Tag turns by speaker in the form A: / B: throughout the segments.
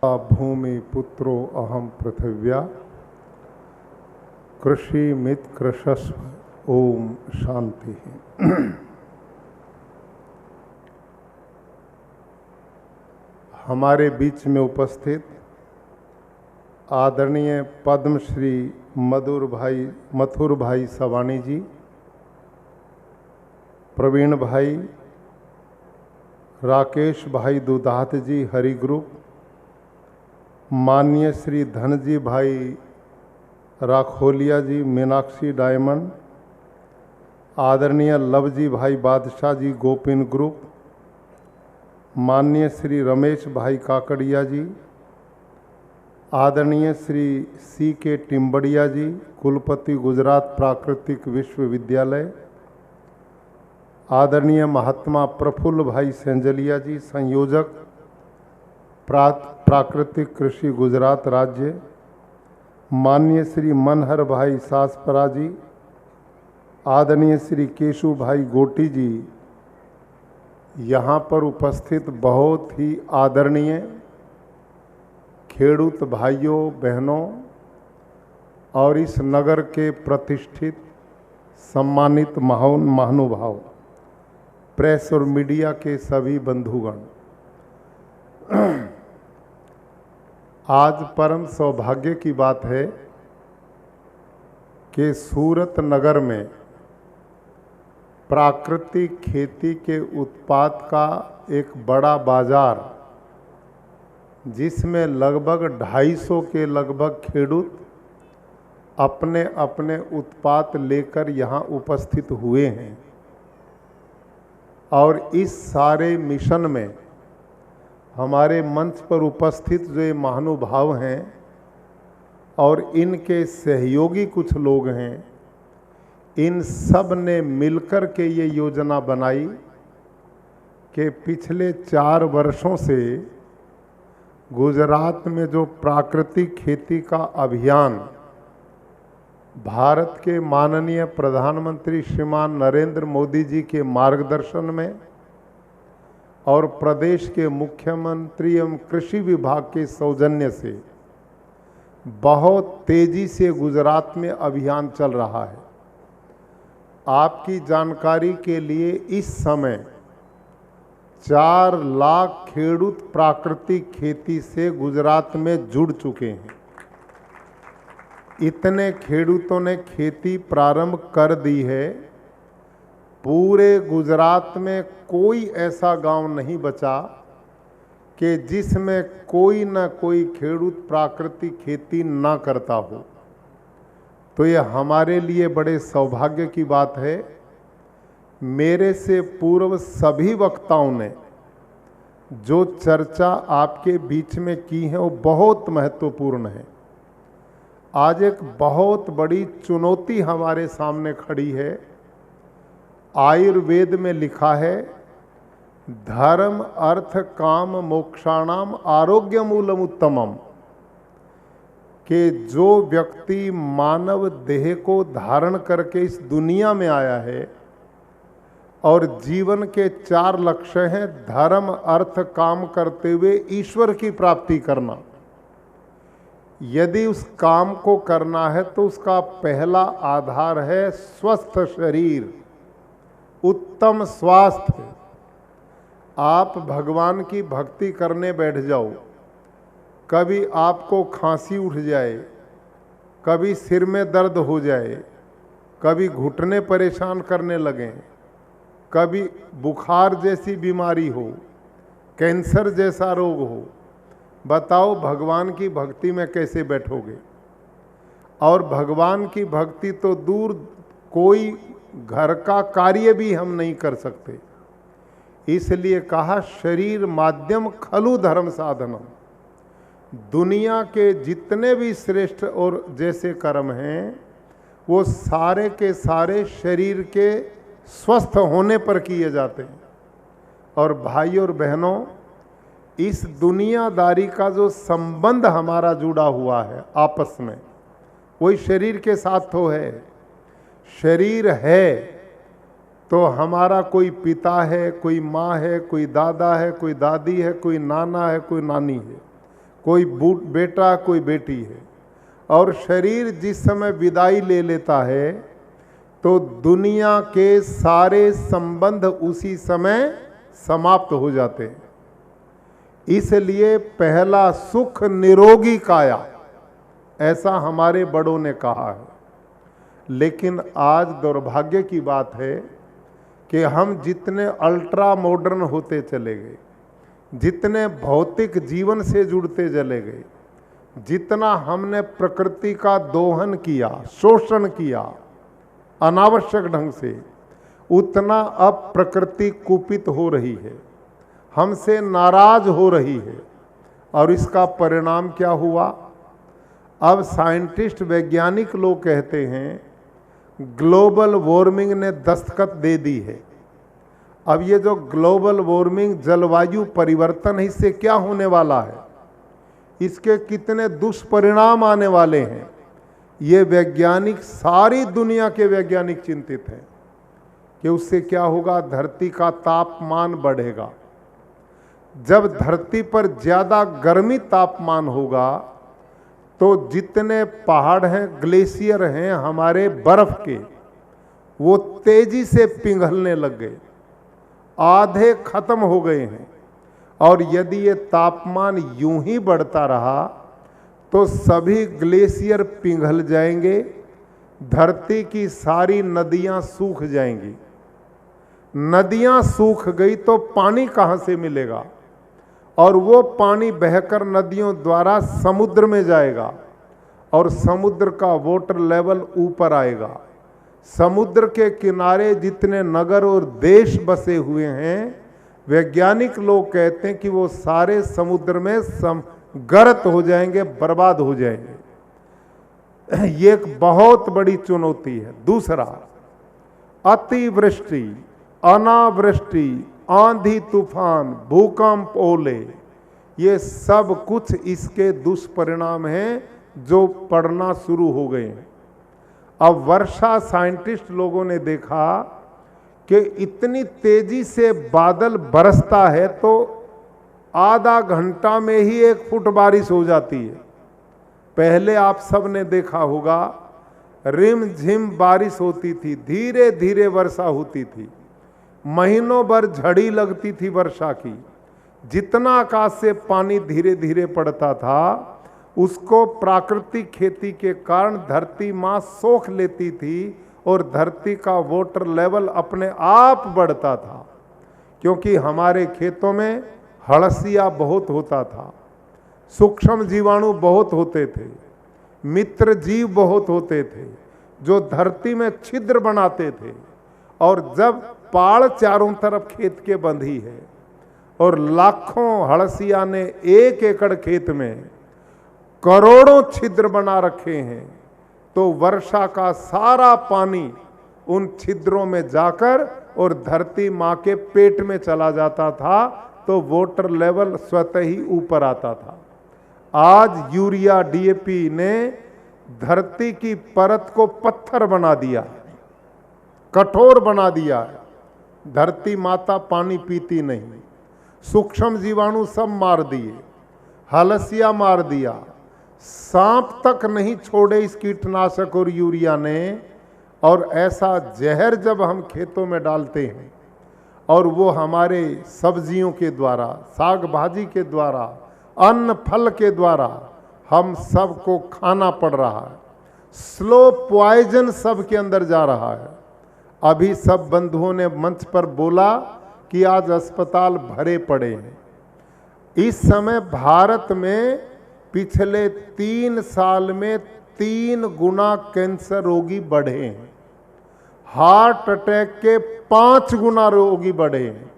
A: भूमि पुत्रो अहम पृथिव्या कृषि मित कृशस्व ओम शांति। हमारे बीच में उपस्थित आदरणीय पद्मश्री मथुर भाई सवानी जी, प्रवीण भाई, राकेश भाई दुधात जी हरि ग्रुप, माननीय श्री धनजी भाई राखोलिया जी मीनाक्षी डायमंड, आदरणीय लवजी भाई बादशाह जी गोपिन ग्रुप, माननीय श्री रमेश भाई काकड़िया जी, आदरणीय श्री सी के टिम्बड़िया जी कुलपति गुजरात प्राकृतिक विश्वविद्यालय, आदरणीय महात्मा प्रफुल्ल भाई सेंजलिया जी संयोजक प्राकृतिक कृषि गुजरात राज्य, माननीय श्री मनहर भाई सासपरा जी, आदरणीय श्री केशु भाई गोटी जी, यहाँ पर उपस्थित बहुत ही आदरणीय खेडूत भाइयों बहनों और इस नगर के प्रतिष्ठित सम्मानित महानुभाव, प्रेस और मीडिया के सभी बंधुगण, आज परम सौभाग्य की बात है कि सूरत नगर में प्राकृतिक खेती के उत्पाद का एक बड़ा बाजार, जिसमें लगभग 250 के लगभग खेडूत अपने अपने उत्पाद लेकर यहाँ उपस्थित हुए हैं। और इस सारे मिशन में हमारे मंच पर उपस्थित जो ये महानुभाव हैं और इनके सहयोगी कुछ लोग हैं, इन सब ने मिलकर के ये योजना बनाई कि पिछले 4 वर्षों से गुजरात में जो प्राकृतिक खेती का अभियान भारत के माननीय प्रधानमंत्री श्रीमान नरेंद्र मोदी जी के मार्गदर्शन में और प्रदेश के मुख्यमंत्री एवं कृषि विभाग के सौजन्य से बहुत तेजी से गुजरात में अभियान चल रहा है। आपकी जानकारी के लिए इस समय 4 लाख खेडूत प्राकृतिक खेती से गुजरात में जुड़ चुके हैं। इतने खेडूतों ने खेती प्रारंभ कर दी है। पूरे गुजरात में कोई ऐसा गांव नहीं बचा कि जिसमें कोई न कोई खेडूत प्राकृतिक खेती ना करता हो। तो ये हमारे लिए बड़े सौभाग्य की बात है। मेरे से पूर्व सभी वक्ताओं ने जो चर्चा आपके बीच में की है वो बहुत महत्वपूर्ण है। आज एक बहुत बड़ी चुनौती हमारे सामने खड़ी है। आयुर्वेद में लिखा है, धर्म अर्थ काम मोक्षाणाम आरोग्य मूलम उत्तमम, कि जो व्यक्ति मानव देह को धारण करके इस दुनिया में आया है और जीवन के 4 लक्ष्य हैं, धर्म अर्थ काम करते हुए ईश्वर की प्राप्ति करना। यदि उस काम को करना है तो उसका पहला आधार है स्वस्थ शरीर, उत्तम स्वास्थ्य। आप भगवान की भक्ति करने बैठ जाओ, कभी आपको खांसी उठ जाए, कभी सिर में दर्द हो जाए, कभी घुटने परेशान करने लगें, कभी बुखार जैसी बीमारी हो, कैंसर जैसा रोग हो, बताओ भगवान की भक्ति में कैसे बैठोगे? और भगवान की भक्ति तो दूर, कोई घर का कार्य भी हम नहीं कर सकते। इसलिए कहा शरीर माध्यम खलु धर्म साधनम। दुनिया के जितने भी श्रेष्ठ और जैसे कर्म हैं वो सारे के सारे शरीर के स्वस्थ होने पर किए जाते हैं। और भाई और बहनों, इस दुनियादारी का जो संबंध हमारा जुड़ा हुआ है आपस में, वही शरीर के साथ तो है। शरीर है तो हमारा कोई पिता है, कोई माँ है, कोई दादा है, कोई दादी है, कोई नाना है, कोई नानी है, कोई बेटा कोई बेटी है, और शरीर जिस समय विदाई ले लेता है तो दुनिया के सारे संबंध उसी समय समाप्त हो जाते हैं। इसलिए पहला सुख निरोगी काया, ऐसा हमारे बड़ों ने कहा है। लेकिन आज दुर्भाग्य की बात है कि हम जितने अल्ट्रा मॉडर्न होते चले गए, जितने भौतिक जीवन से जुड़ते चले गए, जितना हमने प्रकृति का दोहन किया, शोषण किया अनावश्यक ढंग से, उतना अब प्रकृति कुपित हो रही है, हमसे नाराज हो रही है। और इसका परिणाम क्या हुआ? अब साइंटिस्ट वैज्ञानिक लोग कहते हैं ग्लोबल वार्मिंग ने दस्तखत दे दी है। अब ये जो ग्लोबल वार्मिंग, जलवायु परिवर्तन है, इससे क्या होने वाला है, इसके कितने दुष्परिणाम आने वाले हैं, ये वैज्ञानिक, सारी दुनिया के वैज्ञानिक चिंतित हैं कि उससे क्या होगा। धरती का तापमान बढ़ेगा। जब धरती पर ज़्यादा गर्मी तापमान होगा तो जितने पहाड़ हैं, ग्लेशियर हैं हमारे बर्फ के, वो तेजी से पिघलने लग गए, आधे खत्म हो गए हैं। और यदि ये तापमान यूं ही बढ़ता रहा तो सभी ग्लेशियर पिघल जाएंगे, धरती की सारी नदियां सूख जाएंगी। नदियां सूख गई तो पानी कहां से मिलेगा? और वो पानी बहकर नदियों द्वारा समुद्र में जाएगा और समुद्र का वाटर लेवल ऊपर आएगा। समुद्र के किनारे जितने नगर और देश बसे हुए हैं, वैज्ञानिक लोग कहते हैं कि वो सारे समुद्र में गर्त हो जाएंगे, बर्बाद हो जाएंगे। ये एक बहुत बड़ी चुनौती है। दूसरा, अतिवृष्टि, अनावृष्टि, आंधी तूफान, भूकंप, ओले, ये सब कुछ इसके दुष्परिणाम हैं जो पड़ना शुरू हो गए हैं। अब वर्षा, साइंटिस्ट लोगों ने देखा कि इतनी तेजी से बादल बरसता है तो आधा घंटा में ही 1 फुट बारिश हो जाती है। पहले आप सब ने देखा होगा, रिम झिम बारिश होती थी, धीरे धीरे वर्षा होती थी, महीनों भर झड़ी लगती थी वर्षा की। जितना आकाश से पानी धीरे धीरे पड़ता था, उसको प्राकृतिक खेती के कारण धरती माँ सोख लेती थी और धरती का वाटर लेवल अपने आप बढ़ता था। क्योंकि हमारे खेतों में हड़सिया बहुत होता था, सूक्ष्म जीवाणु बहुत होते थे, मित्र जीव बहुत होते थे जो धरती में छिद्र बनाते थे। और जब पाड़ चारों तरफ खेत के बंधी है और लाखों हड़सिया ने 1 एकड़ खेत में करोड़ों छिद्र बना रखे हैं, तो वर्षा का सारा पानी उन छिद्रों में जाकर और धरती माँ के पेट में चला जाता था, तो वाटर लेवल स्वतः ही ऊपर आता था। आज यूरिया, डीएपी ने धरती की परत को पत्थर बना दिया, कठोर बना दिया। धरती माता पानी पीती नहीं, सूक्ष्म जीवाणु सब मार दिए, हलसिया मार दिया, सांप तक नहीं छोड़े इस कीटनाशक और यूरिया ने। और ऐसा जहर जब हम खेतों में डालते हैं और वो हमारे सब्जियों के द्वारा, साग भाजी के द्वारा, अन्न फल के द्वारा हम सबको खाना पड़ रहा है, स्लो पॉइजन सब के अंदर जा रहा है। अभी सब बंधुओं ने मंच पर बोला कि आज अस्पताल भरे पड़े हैं। इस समय भारत में पिछले 3 साल में 3 गुना कैंसर रोगी बढ़े हैं, हार्ट अटैक के 5 गुना रोगी बढ़े हैं,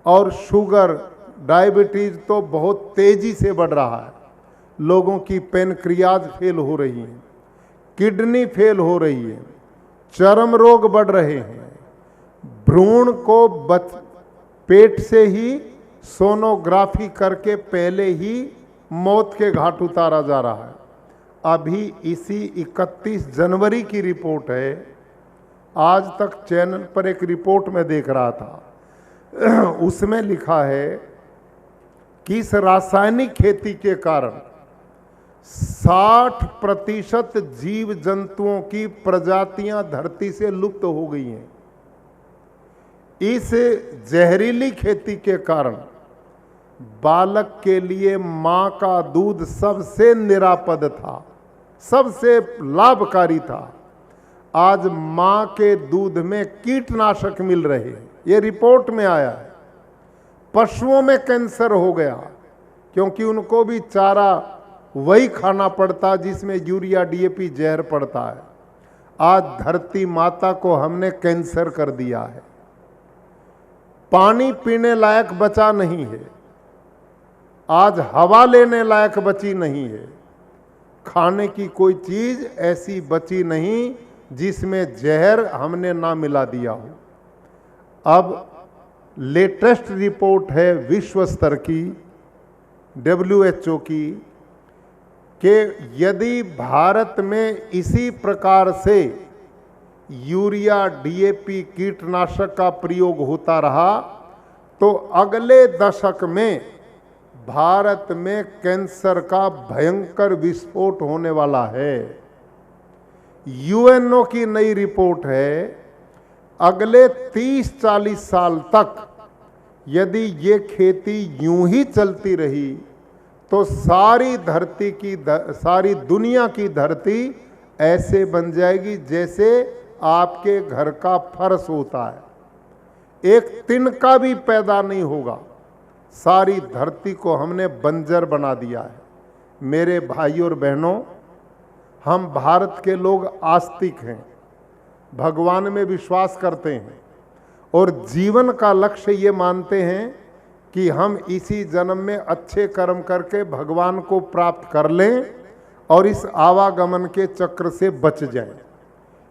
A: और शुगर, डायबिटीज तो बहुत तेजी से बढ़ रहा है। लोगों की पेनक्रियाज फेल हो रही है, किडनी फेल हो रही है, चर्म रोग बढ़ रहे हैं, भ्रूण को पेट से ही सोनोग्राफी करके पहले ही मौत के घाट उतारा जा रहा है। अभी इसी 31 जनवरी की रिपोर्ट है, आज तक चैनल पर एक रिपोर्ट में देख रहा था, उसमें लिखा है कि इस रासायनिक खेती के कारण 60% जीव जंतुओं की प्रजातियां धरती से लुप्त हो गई हैं। इस जहरीली खेती के कारण बालक के लिए मां का दूध सबसे निरापद था, सबसे लाभकारी था। आज मां के दूध में कीटनाशक मिल रहे हैं, ये रिपोर्ट में आया है। पशुओं में कैंसर हो गया क्योंकि उनको भी चारा वही खाना पड़ता जिसमें यूरिया डीएपी जहर पड़ता है। आज धरती माता को हमने कैंसर कर दिया है। पानी पीने लायक बचा नहीं है, आज हवा लेने लायक बची नहीं है, खाने की कोई चीज ऐसी बची नहीं जिसमें जहर हमने ना मिला दिया हो। अब लेटेस्ट रिपोर्ट है विश्व स्तर की, WHO की, कि यदि भारत में इसी प्रकार से यूरिया डीएपी कीटनाशक का प्रयोग होता रहा तो अगले दशक में भारत में कैंसर का भयंकर विस्फोट होने वाला है। यूएनओ की नई रिपोर्ट है, अगले 30-40 साल तक यदि ये खेती यूं ही चलती रही तो सारी धरती की सारी दुनिया की धरती ऐसे बन जाएगी जैसे आपके घर का फर्श होता है, एक तिनका भी पैदा नहीं होगा। सारी धरती को हमने बंजर बना दिया है। मेरे भाई और बहनों, हम भारत के लोग आस्तिक हैं, भगवान में विश्वास करते हैं और जीवन का लक्ष्य ये मानते हैं कि हम इसी जन्म में अच्छे कर्म करके भगवान को प्राप्त कर लें और इस आवागमन के चक्र से बच जाएं।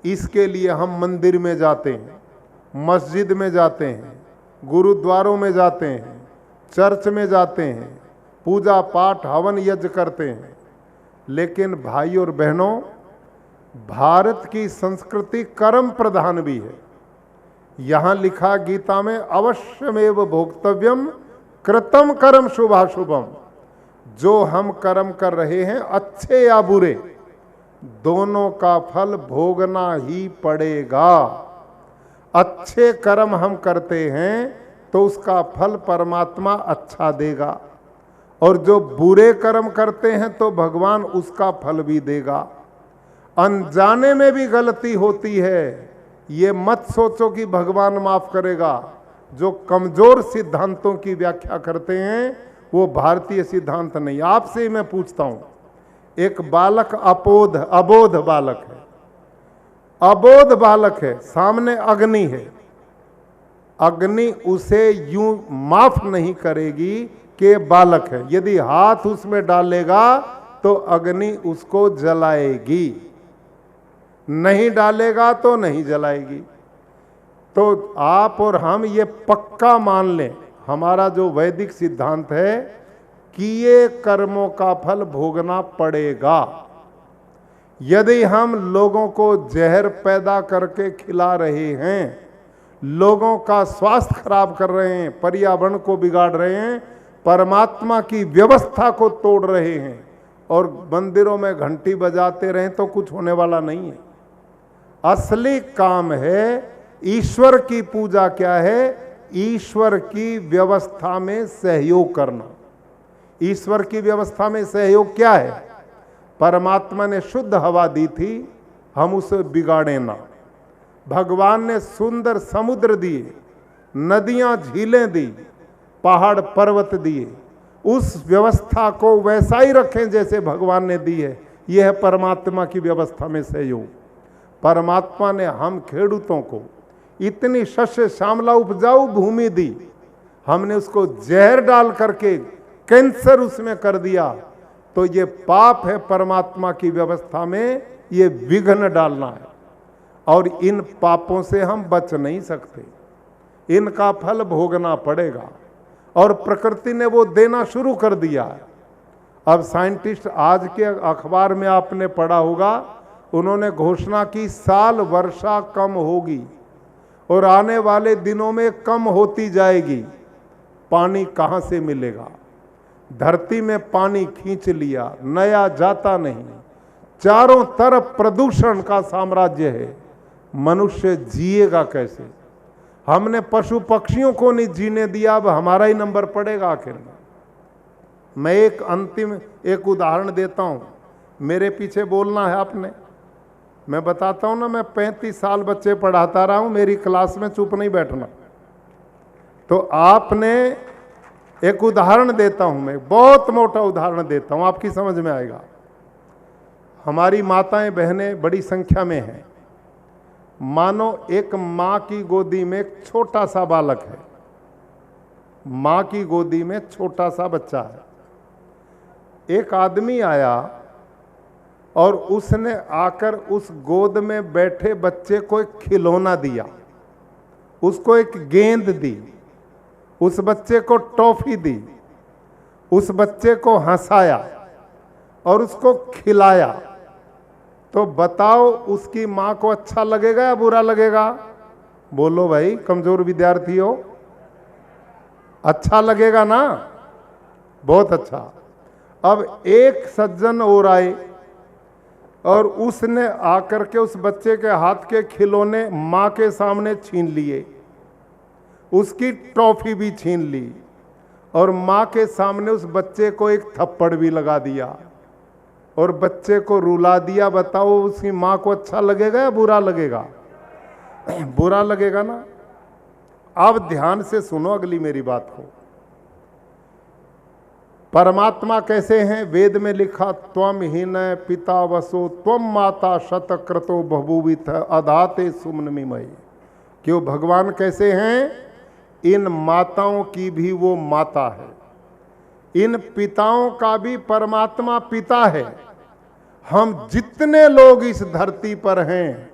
A: इसके लिए हम मंदिर में जाते हैं, मस्जिद में जाते हैं, गुरुद्वारों में जाते हैं, चर्च में जाते हैं, पूजा पाठ हवन यज्ञ करते हैं। लेकिन भाई और बहनों, भारत की संस्कृति कर्म प्रधान भी है। यहां लिखा गीता में, अवश्यमेव भोक्तव्यम कृतम कर्म शुभाशुभम। जो हम कर्म कर रहे हैं, अच्छे या बुरे, दोनों का फल भोगना ही पड़ेगा। अच्छे कर्म हम करते हैं तो उसका फल परमात्मा अच्छा देगा, और जो बुरे कर्म करते हैं तो भगवान उसका फल भी देगा। अनजाने में भी गलती होती है, ये मत सोचो कि भगवान माफ करेगा। जो कमजोर सिद्धांतों की व्याख्या करते हैं वो भारतीय सिद्धांत नहीं। आपसे मैं पूछता हूं, एक बालक अबोध बालक है, अबोध बालक है, सामने अग्नि है, अग्नि उसे यूं माफ नहीं करेगी कि बालक है। यदि हाथ उसमें डालेगा तो अग्नि उसको जलाएगी, नहीं डालेगा तो नहीं जलाएगी। तो आप और हम ये पक्का मान लें, हमारा जो वैदिक सिद्धांत है, किए कर्मों का फल भोगना पड़ेगा। यदि हम लोगों को जहर पैदा करके खिला रहे हैं, लोगों का स्वास्थ्य खराब कर रहे हैं, पर्यावरण को बिगाड़ रहे हैं, परमात्मा की व्यवस्था को तोड़ रहे हैं और मंदिरों में घंटी बजाते रहें तो कुछ होने वाला नहीं है। असली काम है ईश्वर की पूजा। क्या है? ईश्वर की व्यवस्था में सहयोग करना। ईश्वर की व्यवस्था में सहयोग क्या है? परमात्मा ने शुद्ध हवा दी थी, हम उसे बिगाड़े ना। भगवान ने सुंदर समुद्र दिए, नदियां झीलें दी, पहाड़ पर्वत दिए, उस व्यवस्था को वैसा ही रखें जैसे भगवान ने दी है। यह है परमात्मा की व्यवस्था में सहयोग। परमात्मा ने हम खेडूतों को इतनी शस्य श्यामला उपजाऊ भूमि दी, हमने उसको जहर डाल करके कैंसर उसमें कर दिया, तो ये पाप है परमात्मा की व्यवस्था में, ये विघ्न डालना है। और इन पापों से हम बच नहीं सकते, इनका फल भोगना पड़ेगा। और प्रकृति ने वो देना शुरू कर दिया है। अब साइंटिस्ट, आज के अखबार में आपने पढ़ा होगा, उन्होंने घोषणा की साल वर्षा कम होगी और आने वाले दिनों में कम होती जाएगी। पानी कहाँ से मिलेगा? धरती में पानी खींच लिया, नया जाता नहीं, चारों तरफ प्रदूषण का साम्राज्य है, मनुष्य जिएगा कैसे? हमने पशु पक्षियों को नहीं जीने दिया, अब हमारा ही नंबर पड़ेगा आखिर में। मैं एक अंतिम एक उदाहरण देता हूं, मेरे पीछे बोलना है आपने। मैं बताता हूं ना, मैं 35 साल बच्चे पढ़ाता रहा हूं, मेरी क्लास में चुप नहीं बैठना। तो आपने एक उदाहरण देता हूं, मैं बहुत मोटा उदाहरण देता हूं, आपकी समझ में आएगा। हमारी माताएं बहनें बड़ी संख्या में हैं। मानो एक मां की गोदी में एक छोटा सा बालक है, मां की गोदी में छोटा सा बच्चा है। एक आदमी आया और उसने आकर उस गोद में बैठे बच्चे को एक खिलौना दिया, उसको एक गेंद दी, उस बच्चे को टॉफी दी, उस बच्चे को हंसाया और उसको खिलाया। तो बताओ उसकी मां को अच्छा लगेगा या बुरा लगेगा? बोलो भाई, कमजोर विद्यार्थी हो, अच्छा लगेगा ना? बहुत अच्छा। अब एक सज्जन और आए और उसने आकर के उस बच्चे के हाथ के खिलौने मां के सामने छीन लिए, उसकी टॉफी भी छीन ली और मां के सामने उस बच्चे को एक थप्पड़ भी लगा दिया और बच्चे को रुला दिया। बताओ उसकी मां को अच्छा लगेगा या बुरा लगेगा? बुरा लगेगा ना। अब ध्यान से सुनो अगली मेरी बात को। परमात्मा कैसे हैं? वेद में लिखा, त्वम हीन पिता वसो त्वम माता शतक्रतो बभूविथ अधाते सुमनमिमय। क्यों भगवान कैसे हैं? इन माताओं की भी वो माता है, इन पिताओं का भी परमात्मा पिता है। हम जितने लोग इस धरती पर हैं,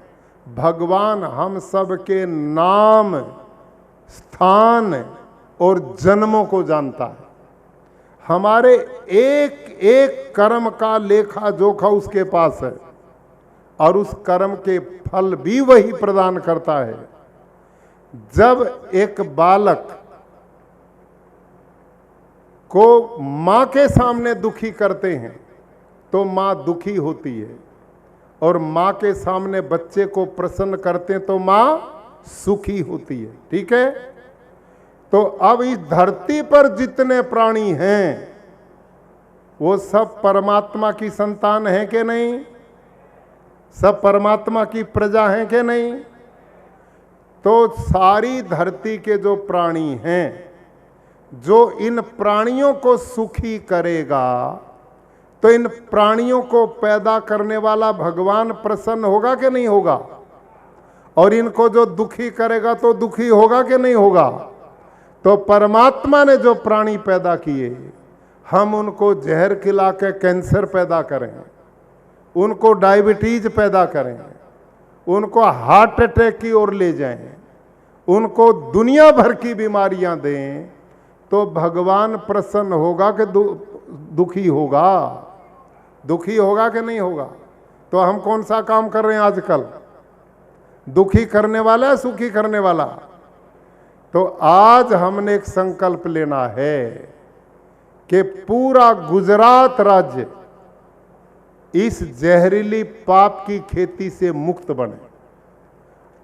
A: भगवान हम सब के नाम, स्थान और जन्मों को जानता है। हमारे एक एक कर्म का लेखा जोखा उसके पास है और उस कर्म के फल भी वही प्रदान करता है। जब एक बालक को मां के सामने दुखी करते हैं तो मां दुखी होती है, और मां के सामने बच्चे को प्रसन्न करते हैं तो मां सुखी होती है। ठीक है? तो अब इस धरती पर जितने प्राणी हैं वो सब परमात्मा की संतान हैं कि नहीं? सब परमात्मा की प्रजा हैं कि नहीं? तो सारी धरती के जो प्राणी हैं, जो इन प्राणियों को सुखी करेगा, तो इन प्राणियों को पैदा करने वाला भगवान प्रसन्न होगा कि नहीं होगा? और इनको जो दुखी करेगा तो दुखी होगा कि नहीं होगा? तो परमात्मा ने जो प्राणी पैदा किए, हम उनको जहर खिला के कैंसर पैदा करें, उनको डायबिटीज पैदा करें, उनको हार्ट अटैक की ओर ले जाएं, उनको दुनिया भर की बीमारियां दें, तो भगवान प्रसन्न होगा कि दुखी होगा? दुखी होगा कि नहीं होगा? तो हम कौन सा काम कर रहे हैं आजकल? दुखी करने वाला है, सुखी करने वाला? तो आज हमने एक संकल्प लेना है कि पूरा गुजरात राज्य इस जहरीली पाप की खेती से मुक्त बने,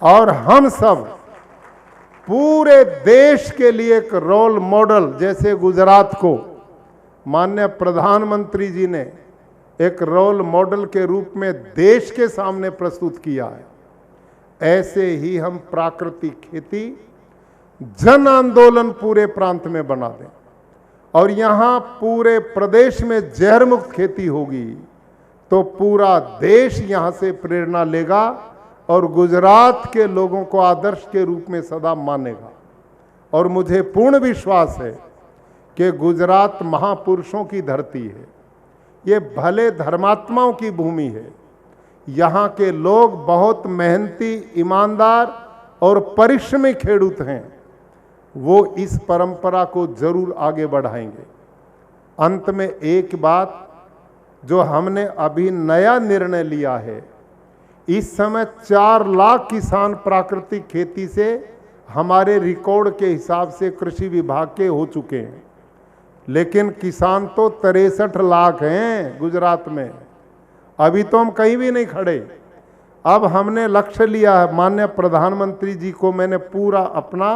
A: और हम सब पूरे देश के लिए एक रोल मॉडल, जैसे गुजरात को माननीय प्रधानमंत्री जी ने एक रोल मॉडल के रूप में देश के सामने प्रस्तुत किया है, ऐसे ही हम प्राकृतिक खेती जन आंदोलन पूरे प्रांत में बना दें। और यहाँ पूरे प्रदेश में जहर मुक्त खेती होगी तो पूरा देश यहाँ से प्रेरणा लेगा और गुजरात के लोगों को आदर्श के रूप में सदा मानेगा। और मुझे पूर्ण विश्वास है कि गुजरात महापुरुषों की धरती है, ये भले धर्मात्माओं की भूमि है। यहाँ के लोग बहुत मेहनती, ईमानदार और परिश्रमी खेडूत हैं, वो इस परंपरा को जरूर आगे बढ़ाएंगे। अंत में एक बात जो हमने अभी नया निर्णय लिया है, इस समय 4 लाख किसान प्राकृतिक खेती से हमारे रिकॉर्ड के हिसाब से कृषि विभाग के हो चुके हैं। लेकिन किसान तो 63 लाख हैं गुजरात में। अभी तो हम कहीं भी नहीं खड़े। अब हमने लक्ष्य लिया है, माननीय प्रधानमंत्री जी को मैंने पूरा अपना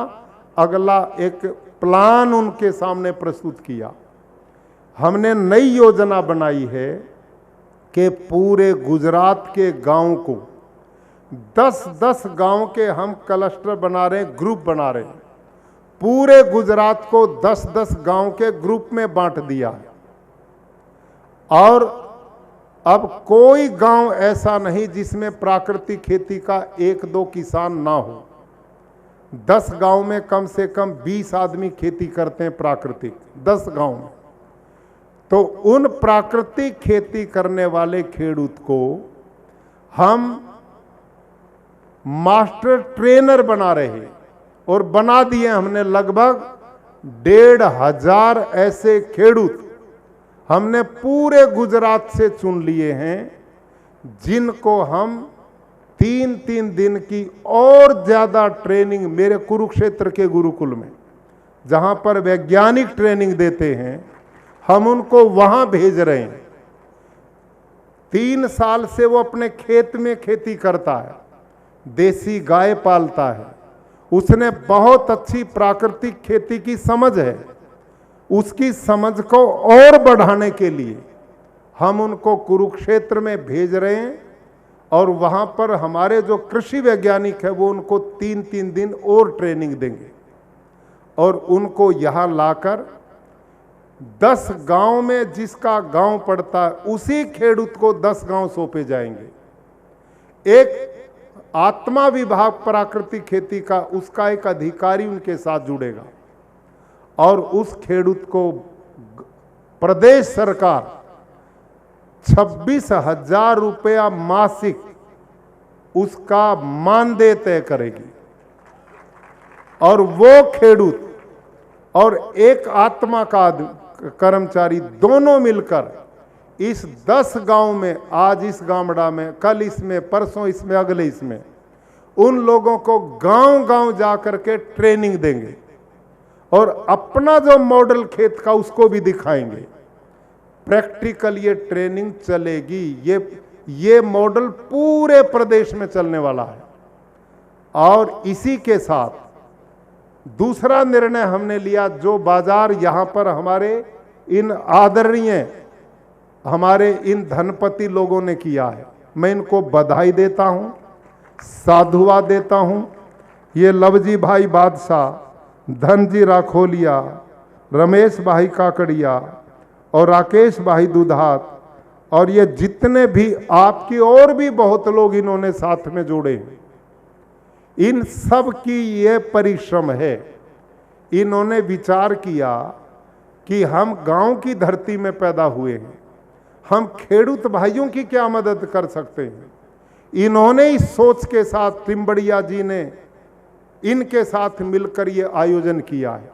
A: अगला एक प्लान उनके सामने प्रस्तुत किया। हमने नई योजना बनाई है कि पूरे गुजरात के गांव को 10-10 गांव के हम क्लस्टर बना रहे हैं, ग्रुप बना रहे हैं। पूरे गुजरात को 10-10 गांव के ग्रुप में बांट दिया है। और अब कोई गांव ऐसा नहीं जिसमें प्राकृतिक खेती का 1-2 किसान ना हो। 10 गांव में कम से कम 20 आदमी खेती करते हैं प्राकृतिक, 10 गांव में। तो उन प्राकृतिक खेती करने वाले खेडूत को हम मास्टर ट्रेनर बना रहे हैं और बना दिए हमने। लगभग 1,500 ऐसे खेडूत हमने पूरे गुजरात से चुन लिए हैं, जिनको हम 3-3 दिन की और ज़्यादा ट्रेनिंग मेरे कुरुक्षेत्र के गुरुकुल में, जहाँ पर वैज्ञानिक ट्रेनिंग देते हैं, हम उनको वहाँ भेज रहे हैं। 3 साल से वो अपने खेत में खेती करता है, देसी गाय पालता है, उसने बहुत अच्छी प्राकृतिक खेती की समझ है। उसकी समझ को और बढ़ाने के लिए हम उनको कुरुक्षेत्र में भेज रहे हैं और वहाँ पर हमारे जो कृषि वैज्ञानिक है वो उनको 3-3 दिन और ट्रेनिंग देंगे और उनको यहाँ लाकर 10 गांव में जिसका गांव पड़ता है उसी खेडूत को 10 गांव सौंपे जाएंगे। एक आत्मा विभाग प्राकृतिक खेती का, उसका एक अधिकारी उनके साथ जुड़ेगा और उस खेडूत को प्रदेश सरकार 26,000 रुपया मासिक उसका मानदेय तय करेगी। और वो खेडूत और एक आत्मा का कर्मचारी दोनों मिलकर इस 10 गांव में, आज इस गामड़ा में, कल इसमें, परसों इसमें, अगले इसमें, उन लोगों को गांव-गांव जाकर के ट्रेनिंग देंगे और अपना जो मॉडल खेत का उसको भी दिखाएंगे। प्रैक्टिकल ये ट्रेनिंग चलेगी। ये मॉडल पूरे प्रदेश में चलने वाला है। और इसी के साथ दूसरा निर्णय हमने लिया, जो बाजार यहाँ पर हमारे इन आदरणीय, हमारे इन धनपति लोगों ने किया है, मैं इनको बधाई देता हूँ, साधुवाद देता हूँ। ये लवजी भाई बादशाह, धनजी राखोलिया, रमेश भाई काकड़िया और राकेश भाई दुधात और ये जितने भी आपकी और भी बहुत लोग इन्होंने साथ में जोड़े हैं, इन सब की ये परिश्रम है। इन्होंने विचार किया कि हम गांव की धरती में पैदा हुए हैं, हम खेडूत भाइयों की क्या मदद कर सकते हैं। इन्होंने इस सोच के साथ, टिम्बड़िया जी ने इनके साथ मिलकर ये आयोजन किया है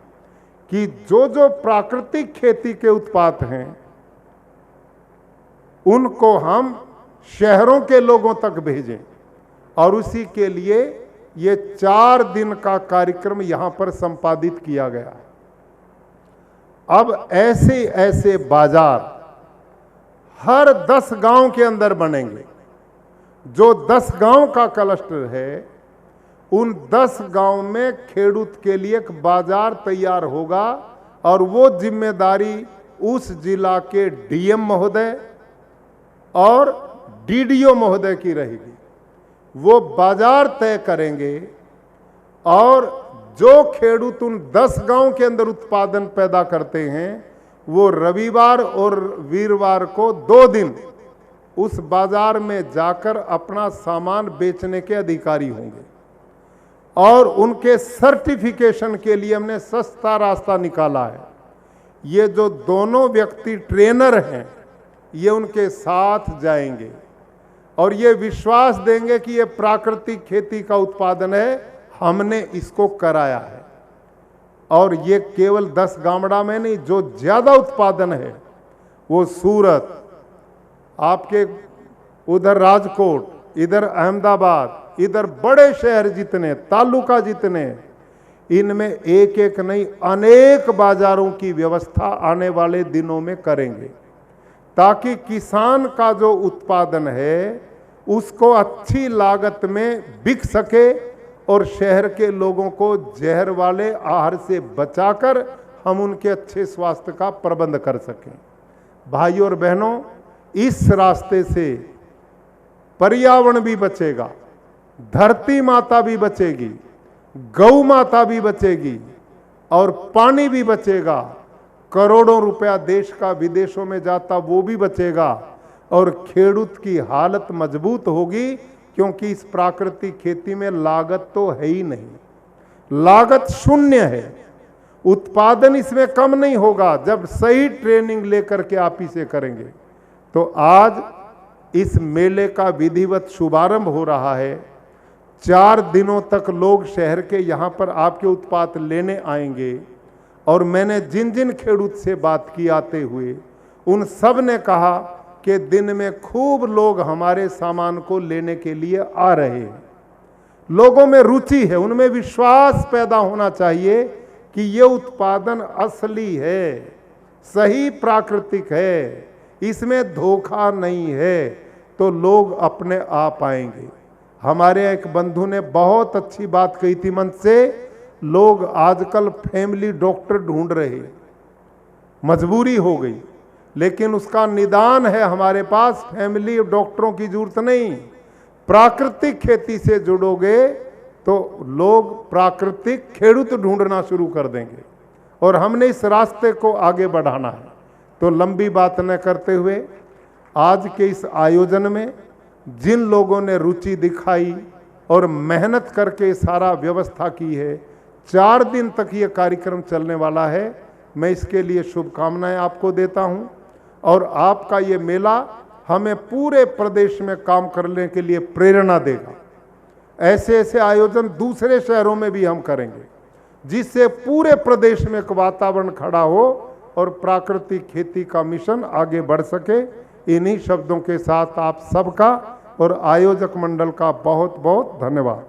A: कि जो जो प्राकृतिक खेती के उत्पाद हैं उनको हम शहरों के लोगों तक भेजें। और उसी के लिए ये 4 दिन का कार्यक्रम यहां पर संपादित किया गया। अब ऐसे ऐसे बाजार हर 10 गांव के अंदर बनेंगे। जो 10 गांव का क्लस्टर है, उन 10 गांव में खेडूत के लिए एक बाजार तैयार होगा और वो जिम्मेदारी उस जिला के डीएम महोदय और डीडीओ महोदय की रहेगी। वो बाजार तय करेंगे और जो खेडूत उन 10 गांव के अंदर उत्पादन पैदा करते हैं, वो रविवार और वीरवार को 2 दिन उस बाजार में जाकर अपना सामान बेचने के अधिकारी होंगे। और उनके सर्टिफिकेशन के लिए हमने सस्ता रास्ता निकाला है। ये जो दोनों व्यक्ति ट्रेनर हैं, ये उनके साथ जाएंगे और ये विश्वास देंगे कि ये प्राकृतिक खेती का उत्पादन है, हमने इसको कराया है। और ये केवल 10 गामड़ा में नहीं, जो ज़्यादा उत्पादन है वो सूरत, आपके उधर राजकोट, इधर अहमदाबाद, इधर बड़े शहर जितने, तालुका जितने, इनमें एक एक नहीं अनेक बाजारों की व्यवस्था आने वाले दिनों में करेंगे, ताकि किसान का जो उत्पादन है उसको अच्छी लागत में बिक सके और शहर के लोगों को जहर वाले आहार से बचाकर हम उनके अच्छे स्वास्थ्य का प्रबंध कर सकें। भाइयों और बहनों, इस रास्ते से पर्यावरण भी बचेगा, धरती माता भी बचेगी, गौ माता भी बचेगी और पानी भी बचेगा। करोड़ों रुपया देश का विदेशों में जाता वो भी बचेगा और खेडूत की हालत मजबूत होगी, क्योंकि इस प्राकृतिक खेती में लागत तो है ही नहीं, लागत शून्य है। उत्पादन इसमें कम नहीं होगा जब सही ट्रेनिंग लेकर के आप इसे करेंगे। तो आज इस मेले का विधिवत शुभारंभ हो रहा है। 4 दिनों तक लोग शहर के यहाँ पर आपके उत्पाद लेने आएंगे और मैंने जिन जिन खेडूत से बात की आते हुए, उन सब ने कहा कि दिन में खूब लोग हमारे सामान को लेने के लिए आ रहे हैं। लोगों में रुचि है, उनमें विश्वास पैदा होना चाहिए कि ये उत्पादन असली है, सही प्राकृतिक है, इसमें धोखा नहीं है, तो लोग अपने आप आएंगे। हमारे एक बंधु ने बहुत अच्छी बात कही थी मंच से, लोग आजकल फैमिली डॉक्टर ढूंढ रहे, मजबूरी हो गई, लेकिन उसका निदान है हमारे पास। फैमिली डॉक्टरों की जरूरत नहीं, प्राकृतिक खेती से जुड़ोगे तो लोग प्राकृतिक खेडूत ढूंढना शुरू कर देंगे और हमने इस रास्ते को आगे बढ़ाना है। तो लंबी बात न करते हुए, आज के इस आयोजन में जिन लोगों ने रुचि दिखाई और मेहनत करके सारा व्यवस्था की है, 4 दिन तक ये कार्यक्रम चलने वाला है। मैं इसके लिए शुभकामनाएं आपको देता हूं और आपका ये मेला हमें पूरे प्रदेश में काम करने के लिए प्रेरणा देगा। ऐसे ऐसे आयोजन दूसरे शहरों में भी हम करेंगे, जिससे पूरे प्रदेश में एक वातावरण खड़ा हो और प्राकृतिक खेती का मिशन आगे बढ़ सके। इन्हीं शब्दों के साथ आप सबका और आयोजक मंडल का बहुत बहुत धन्यवाद।